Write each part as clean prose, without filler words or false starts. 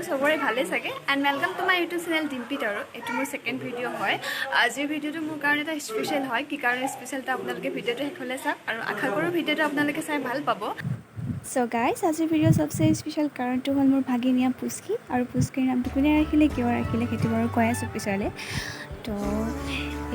সবৰে ভালে চাগে and welcome to my YouTube channel Dimpi টাৰো এইটো মোৰ সেকেন্ড ভিডিঅ' হয় আজিৰ ভিডিঅ'টো মোৰ কাৰণে এটা স্পেচিয়েল হয় কি কাৰণে স্পেচিয়েলটা আপোনালোকে ভিডিঅ'টো শেষলৈ চাওক আৰু আশা কৰোঁ ভিডিঅ'টো আপোনালোকে চাই ভাল পাব সো গাইজ আজিৰ ভিডিঅ' সবচে স্পেচিয়েল কাৰণটো হ'ল মোৰ ভাগিনীয়া পুষ্কি আৰু পুষ্কিৰ নামটো কোনে ৰাখিলে কিয় ৰাখিলে সেইটো বাৰু কৈ আছোঁ পিছলৈ তো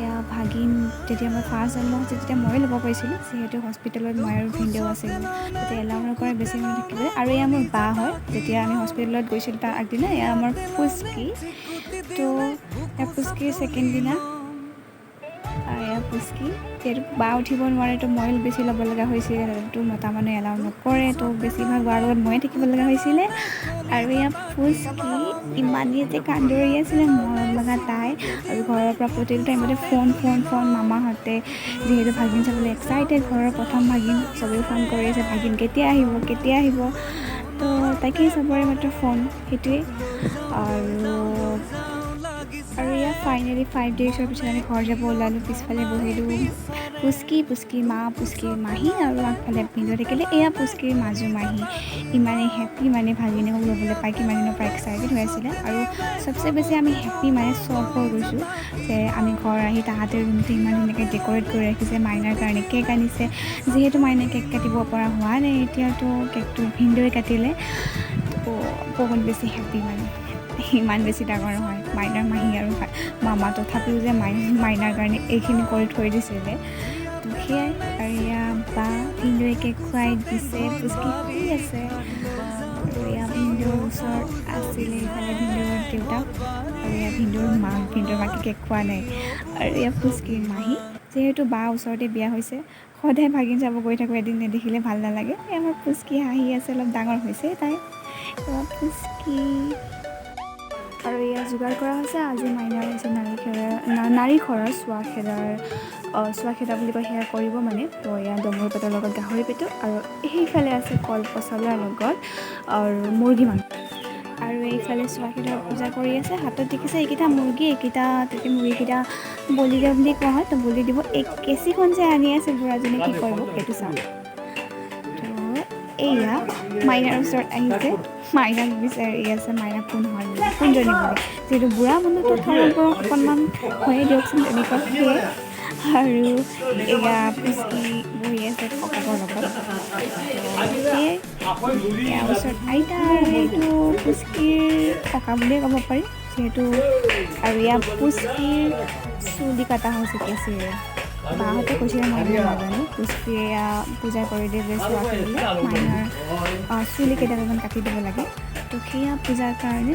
এয়া ভাগিন যেতিয়া মই ফাৰ্ষ্ট জন্ম হৈছে তেতিয়া মই ল'ব পাৰিছিলোঁ যিহেতু হস্পিটেলত মই আৰু ভিনদেউ আছিল তেতিয়া এলাউ নকৰে বেছি মানুহ থাকিবলৈ আৰু এয়া মোৰ বা হয় যেতিয়া আমি হস্পিটেলত গৈছিলোঁ তাৰ আগদিনা এয়া আমাৰ পুষ্কি তো এয়া পুষ্কিৰ ছেকেণ্ড দিনা এয়া পুষ্কি যিহেতু বা উঠিব নোৱাৰে তো মই বেছি ল'ব লগা হৈছিলে তো মতা মানুহে এলাউ নকৰে তো বেছিভাগ বাৰ লগত ময়ে থাকিব লগা হৈছিলে আৰু এয়া পুষ্কি ইমানেই যে কান্দৰি আছিলে মৰম লগা তাই আৰু ঘৰৰ পৰা প্ৰতিটো টাইমতে ফোন মামাহঁতে যিহেতু ভাগিন চাবলৈ এক্সাইটেড ঘৰৰ প্ৰথম ভাগিন চবেই ফোন কৰি আছে ভাগিন কেতিয়া আহিব তো তাকেই চবৰে মাত্ৰ ফোন সেইটোৱে আৰু এয়া ফাইনেলি 5 ডেইজৰ পিছত আমি ঘৰ যাব ওলালোঁ পিছফালে বহিলোঁ পুষ্কি মা পুষ্কিৰ মাহী আৰু আগফালে ভিনদেউ থাকিলে এয়া পুষ্কিৰ মাজু মাহী ইমানেই হেপ্পী মানে ভাগিনীক ল'বলৈ পাই কিমান দিনৰ পৰা এক্সাইটেড হৈ আছিলে আৰু চবচে বেছি আমি হেপ্পী মানে চখ হৈ গৈছোঁ যে আমি ঘৰ আহি তাহাঁতে ৰুমটো ইমান ধুনীয়াকৈ ডেক'ৰেট কৰি ৰাখিছে মাইনাৰ কাৰণে কেক আনিছে যিহেতু মাইনাই কেক কাটিব পৰা হোৱা নাই এতিয়াতো কেকটো ভিনদেউৱে কাটিলে তো বহুত বেছি হেপ্পী মানে ইমান বেছি ডাঙৰ নহয় মাইনাৰ মাহী আৰু মামা তথাপিও যে মাইনাৰ কাৰণে এইখিনি কৰি থৈ দিছিলে তো সেয়াই আৰু এয়া বা ভিনদেউৱে কেক খুৱাই দিছে পুষ্কি শুই আছে আৰু এয়া ভিনদেউৰ ওচৰত আছিলে ইফালে ভিনদেউৰ দেউতাক আৰু এয়া ভিনদেউৰ মাকে কেক খোৱা নাই আৰু এয়া পুষ্কিৰ মাহী যিহেতু বা ওচৰতে বিয়া হৈছে সদায় ভাগিন চাব গৈ থাকোঁ এদিন নেদেখিলে ভাল নালাগে আমাৰ পুষ্কি হাঁহি আছে অলপ ডাঙৰ হৈছে তাই পুষ্কি আৰু এয়া যোগাৰ কৰা হৈছে আজি মাইনাৰ হৈছে নাৰীখৰৰ চোৱা খেদা বুলি কয় সেয়া কৰিব মানে তো এয়া ডমৰু পেটৰ লগত গাহৰি পেটু আৰু সেইফালে আছে কল পচলাৰ লগত আৰু মুৰ্গী মাংস আৰু এইফালে চোৱা খেদাৰ পূজা কৰি আছে হাতত দেখিছে এইকেইটা মুৰ্গীকেইটা বলি দিয়া বুলি কোৱা হয় তো বলি দিব এই কেঁচিখন যে আনি আছে বুঢ়াজনে কি কৰিব সেইটো চাওঁ এয়া মাইনাৰ ওচৰত আহিছে মাইনাক বিচাৰি আছে মাইনা কোনজনী বুলি যিহেতু বুঢ়া মানুহটো থৰৰ পৰা অকণমান হৈয়ে দিয়কচোন তেনেকুৱা সেয়ে আৰু এয়া পুষ্কি বহি আছে ককাকৰ লগত সেয়ে ইয়াৰ ওচৰত আইতা এইটো পুষ্কিৰ ককা বুলিয়ে ক'ব পাৰি যিহেতু আৰু এয়া পুষ্কিৰ চুলি কটা হৈছে কেঁচিৰে বাহঁতে কৈছিলে মই নাজানো পুষ্কিয়ে পূজা কৰি দিয়ে যে চোৱা খেলিলে মাইনাৰ চুলি কেইডালমান কাটি দিব লাগে তো সেয়া পূজাৰ কাৰণে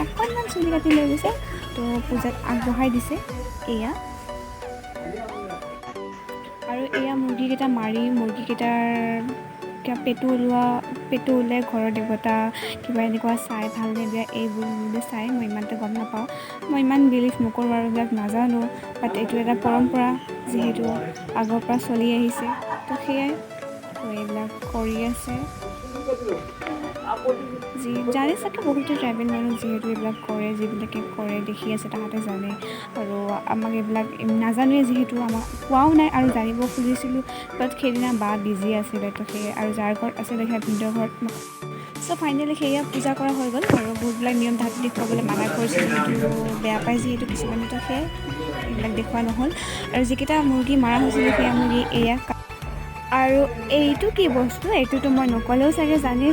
অকণমান চুলি কাটি লৈ গৈছে তো পূজাত আগবঢ়াই দিছে এয়া আৰু এয়া মুৰ্গীকেইটা মাৰি মুৰ্গীকেইটাৰ কিবা পেটু ওলাই ঘৰৰ দেৱতা কিবা এনেকুৱা চাই ভাল নে বেয়া এইবোৰ চাই মই ইমানটা গম নাপাওঁ মই ইমান বিলিভ নকৰোঁ আৰু এইবিলাক নাজানো বাট এইটো এটা পৰম্পৰা যিহেতু আগৰ পৰা চলি আহিছে তো সেয়াই তো এইবিলাক কৰি আছে জানে চাগে বহুতো ট্ৰাইবেল মানুহ যিহেতু এইবিলাক কৰে যিবিলাকে কৰে দেখি আছে তাহাঁতে জানে আৰু আমাক এইবিলাক নাজানোৱে যিহেতু আমাক কোৱাও নাই আৰু জানিব খুজিছিলোঁ বাট সেইদিনা বা বিজি আছিলে তো সেয়ে আৰু যাৰ ঘৰত আছিলে সেয়া ভিনদেউৰ ঘৰত চ' ফাইনেলি সেয়া পূজা কৰা হৈ গ'ল আৰু বহুতবিলাক নিয়ম তাহাঁতি দেখুৱাবলৈ মানা কৰিছিল কিন্তু বেয়া পায় যিহেতু কিছুমানে তো সেয়াই এইবিলাক দেখুওৱা নহ'ল আৰু যিকেইটা মুৰ্গী মাৰা হৈছিলে সেয়া মুৰ্গী এয়া আৰু এইটো কি বস্তু এইটোতো মই নক'লেও চাগে জানেই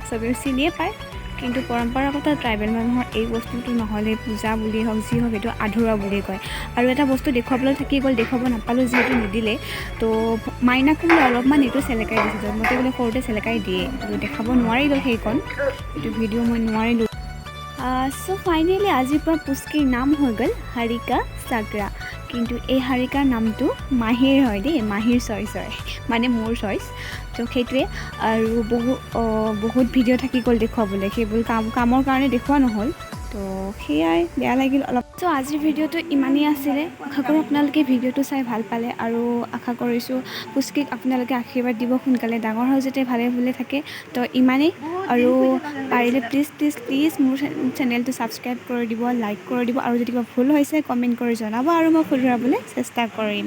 চবেও চিনিয়ে পায় কিন্তু পৰম্পৰাগত ট্ৰাইবেল মানুহৰ এই বস্তুটো নহ'লে পূজা বুলিয়েই হওক যি হওক এইটো আধৰুৱা বুলিয়ে কয় আৰু এটা বস্তু দেখুৱাবলৈ থাকি গ'ল দেখুৱাব নাপালোঁ যিহেতু নিদিলে তো মাইনাকো বোলে অলপমান এইটো চেলেকাই দিছে জন্মতে বোলে সৰুতে চেলেকাই দিয়ে তো দেখাব নোৱাৰিলোঁ সেইকণ এইটো ভিডিঅ' মই নোৱাৰিলোঁ চ' ফাইনেলি আজিৰ পৰা পুষ্কিৰ নাম হৈ গ'ল হাৰিকা চাগ্ৰা কিন্তু এই হাৰিকাৰ নামটো মাহীৰ হয় দেই মাহীৰ চইচ হয় মানে মোৰ চইচ তো সেইটোৱে আৰু বহুত ভিডিঅ' থাকি গ'ল দেখুৱাবলৈ সেইবোৰ কামৰ কাৰণে দেখুওৱা নহ'ল তো সেয়াই বেয়া লাগিল অলপ চ' আজিৰ ভিডিঅ'টো ইমানেই আছিলে আশা কৰোঁ আপোনালোকে ভিডিঅ'টো চাই ভাল পালে আৰু আশা কৰিছোঁ পুষ্কিক আপোনালোকে আশীৰ্বাদ দিব সোনকালে ডাঙৰ হৈ যাতে ভালে ভালে থাকে তো ইমানেই আৰু পাৰিলে প্লিজ মোৰ চেনেলটো ছাবস্ক্ৰাইব কৰি দিব লাইক কৰি দিব আৰু যদি কিবা ভুল হৈছে কমেণ্ট কৰি জনাব আৰু মই শুধৰাবলৈ চেষ্টা কৰিম